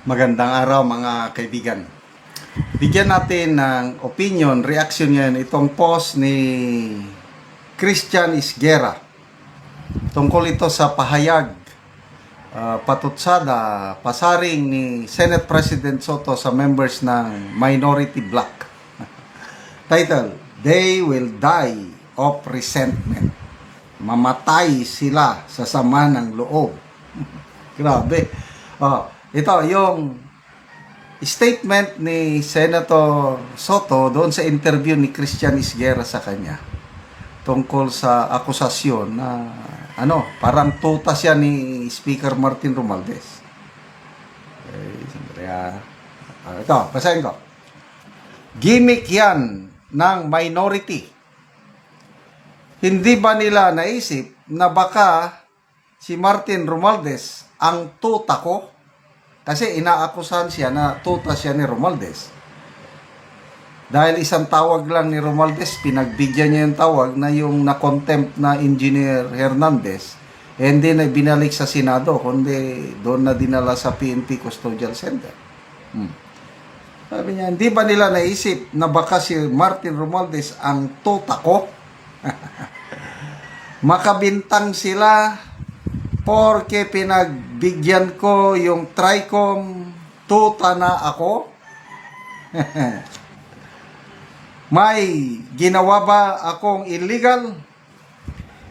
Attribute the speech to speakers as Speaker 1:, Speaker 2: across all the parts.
Speaker 1: Magandang araw mga kaibigan. Bigyan natin ng opinion, reaction ngayon itong post ni Christian Isguera. Tungkol ito sa pahayag, patutsada, pasaring ni Senate President Soto sa members ng minority bloc. Title, They Will Die of Resentment. Mamatay sila sa sama ng loob. Grabe. Ito yung statement ni Senator Soto doon sa interview ni Christian Isguera sa kanya tungkol sa akusasyon na parang tutas yan ni Speaker Martin Romualdez. Ito, basahin ko. Gimmick yan ng minority. Hindi ba nila naisip na baka si Martin Romualdez ang tuta ko? Kasi inaakusahan siya na tuta siya ni Romualdez. Dahil isang tawag lang ni Romualdez, pinagbigyan niya yung tawag na yung na-contempt na Engineer Hernandez, hindi na binalik sa Senado, kundi doon na dinala sa PNP Custodial Center. Sabi niya, hindi ba nila naisip na baka si Martin Romualdez ang tuta ko? Makabintang sila porque pinagbigyan ko yung TRICOM, tuta na ako. May ginawa ba akong illegal?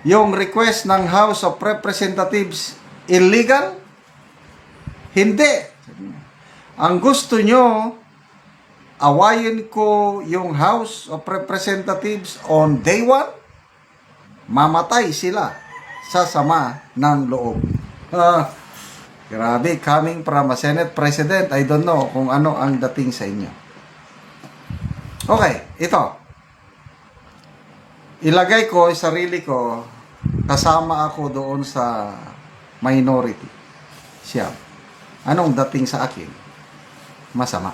Speaker 1: Yung request ng House of Representatives illegal? Hindi. Ang gusto nyo, awayin ko yung House of Representatives on day 1, mamatay sila sa sama ng loob. Grabe, coming from a Senate President, I don't know kung ano ang dating sa inyo. Okay, ito. Ilagay ko, sarili ko, kasama ako doon sa minority. Siya. Anong dating sa akin? Masama.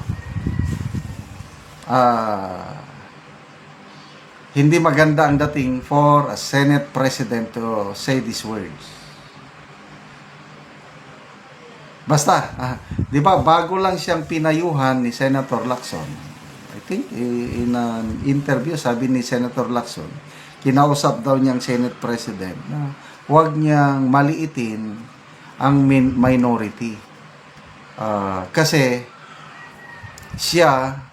Speaker 1: Hindi maganda ang dating for a Senate President to say these words. Basta, di ba, bago lang siyang pinayuhan ni Senator Lacson. I think in an interview, sabi ni Senator Lacson, kinausap daw niyang Senate President na huwag niyang maliitin ang minority. Kasi siya,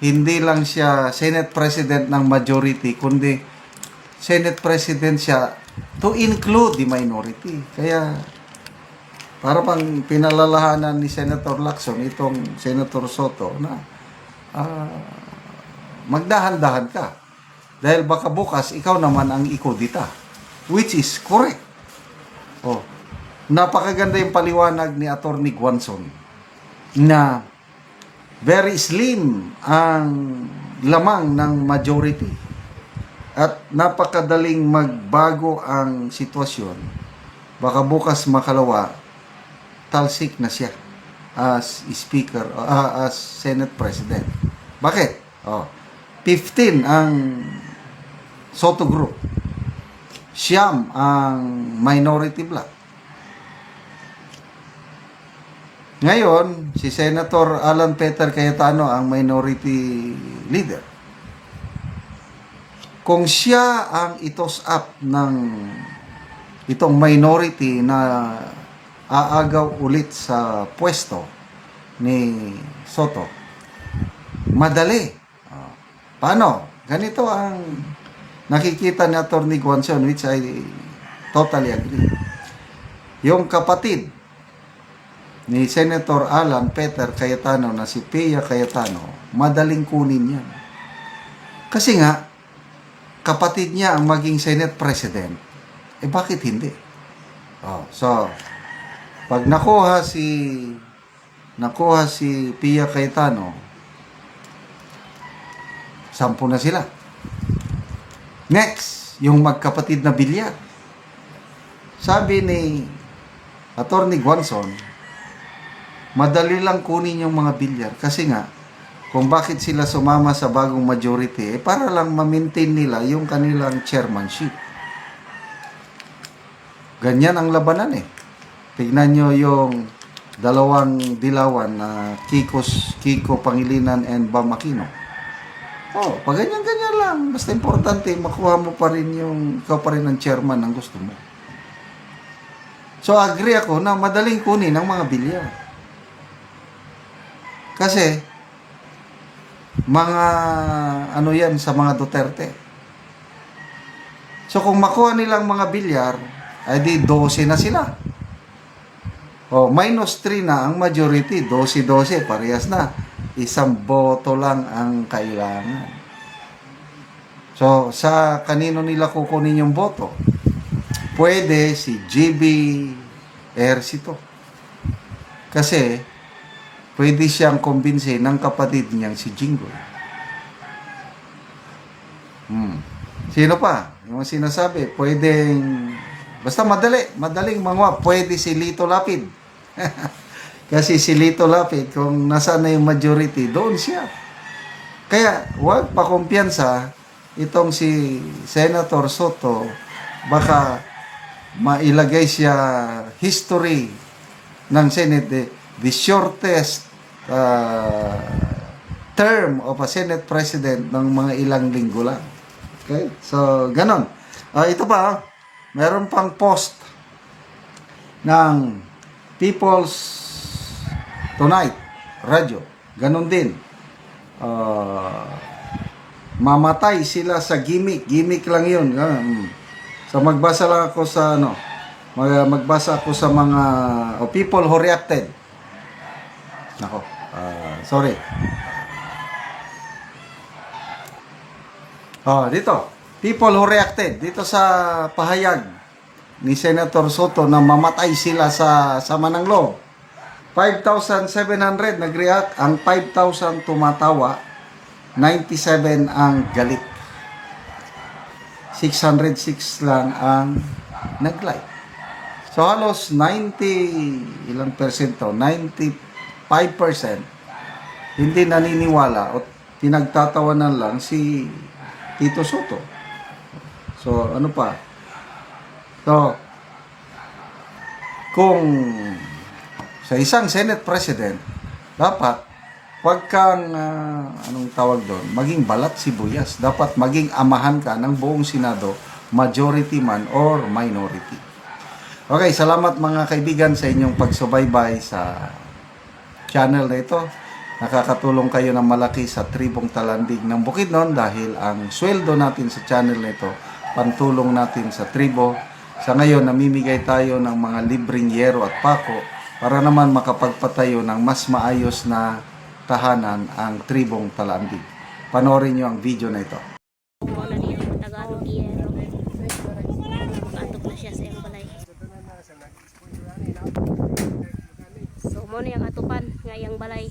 Speaker 1: hindi lang siya Senate President ng majority, kundi Senate President siya to include the minority. Kaya, para pang pinalalahanan ni Senator Lacson, itong Senator Soto, na magdahan-dahan ka. Dahil baka bukas, ikaw naman ang ikudita. Which is correct. Napakaganda yung paliwanag ni Attorney Guanzon na very slim ang lamang ng majority at napakadaling magbago ang sitwasyon. Baka bukas makalawa, talsik na siya as Speaker, as Senate President. Bakit? 15 ang Soto Group. Siyam ang minority bloc. Ngayon, si Senator Alan Peter Cayetano ang minority leader. Kung siya ang itos up ng itong minority na aagaw ulit sa pwesto ni Soto, madali. Paano? Ganito ang nakikita ni Attorney Guanzon, which I totally agree. Yung kapatid ni Senator Alan Peter Cayetano na si Pia Cayetano, madaling kunin yan. Kasi nga, kapatid niya ang maging Senate President. Bakit hindi? So, pag nakuha si Pia Cayetano, 10 na sila. Next, yung magkapatid na Villar. Sabi ni Attorney Guanzon, madali lang kunin yung mga Villar kasi nga kung bakit sila sumama sa bagong majority para lang ma-maintain nila yung kanilang chairmanship. Ganyan ang labanan eh. Tignan nyo yung dalawang dilawan na Kiko Pangilinan and Bam Aquino. Oh, pag ganyan-ganyan lang. Basta importante, makuha mo pa rin ikaw pa rin ang chairman ng gusto mo. So, agree ako na madaling kunin ang mga bilyar. Kasi, mga yan sa mga Duterte. So, kung makuha nilang mga bilyar, ay di 12 na sila. O, -3 na ang majority. 12-12, parehas na. Isang boto lang ang kailangan. So, sa kanino nila kukunin yung boto? Pwede si GB Ercito. Kasi, pwede siyang kumbinsin ng kapatid niyang si Jinggoy. Sino pa? Yung sinasabi, pwedeng, basta madaling mga, pwede si Lito Lapid. Kasi si Lito Lapid, kung nasaan na yung majority, doon siya. Kaya, huwag pa kumpiyansa itong si Senator Soto, baka mailagay siya history ng Senate, the shortest term of a Senate President ng mga ilang linggo lang. Okay? So, ganon. Ito pa, meron pang post ng People's Tonight Radio. Ganon din. Mamatay sila sa gimmick. Gimmick lang yun. So, magbasa lang ako sa magbasa ako sa mga people who reacted. Nako. Sorry. Dito. People who reacted. Dito sa pahayag ni Senator Soto na mamatay sila sa Manang Loob. 5,700 nag-react. Ang 5,000 tumatawa. 97 ang galit. 606 lang ang nag-like. So halos 90, ilang percento? 95% hindi naniniwala o pinagtatawanan lang si Tito Soto. So ano pa? So kung sa isang Senate President, dapat wag kang anong tawag doon, maging balat sibuyas. Dapat maging amahan ka ng buong Senado, majority man or minority. Okay, salamat mga kaibigan sa inyong pagsubaybay sa channel na ito. Nakakatulong kayo ng malaki sa Tribong Talandig ng Bukidnon dahil ang sweldo natin sa channel na ito, pantulong natin sa tribo. Sa ngayon, namimigay tayo ng mga libreng yero at pako para naman makapagpatayo ng mas maayos na tahanan ang Tribong Talandig. Panoorin nyo ang video na ito.
Speaker 2: Wala niya ang Tagalog yero. Atok na siya sa iyang balay. So mo na yung atupan nga iyang balay.